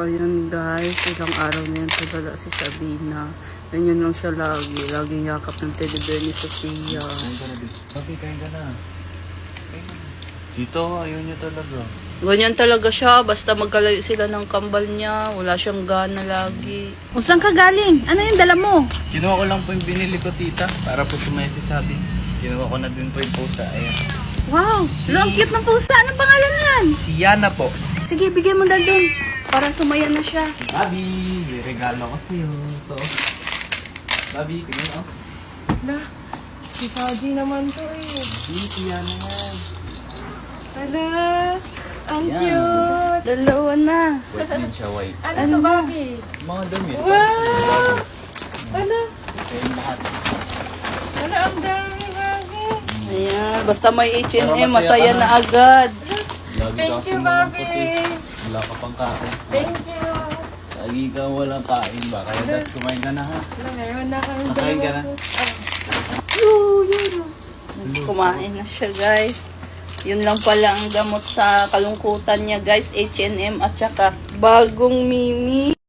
Ayun guys, ilang araw na yun tagala si Sabina. Ganyan lang siya lagi. Laging yakap ng teddy bear ni Sophia. Papi, kain ka na. Dito, ayaw niya talaga. Ganyan talaga siya. Basta magkalayo sila ng kambal niya. Wala siyang gana lagi. O saan ka galing? Ano yung dala mo? Kinuha ko lang po yung binili ko, tita. Para po sumaya si Sabi. Kinuha ko na din po yung pusa. Ayan. Wow, ang cute ng pusa. Anong pangalan yan? Si Yana po. Sige, bigay mo dal doon. Para sumaya na siya. Babi, may regalo ko sa'yo. Ito. Babi, tingnan mo. Na, si Faji naman to eh. Si Yana yan. Ala, ang Yan. cute. Dalawa na. White din siya, white. Ano to, Bobby? Mga damit. Wow! Ala, Ayun lahat. ala, ang dami, Bobby. Ayan. Basta may H&M, masaya na agad. Lagi Thank ka you, sumunod Bobby. puti. Wala ka pang kain. Thank you. Lagi ka walang kain ba? Kaya dapat kumain ka na ha. Ala, ngayon na kang Nakain ka na? Kumain na siya guys. Yun lang pala ang gamot sa kalungkutan niya guys. H&M at saka bagong Mimi.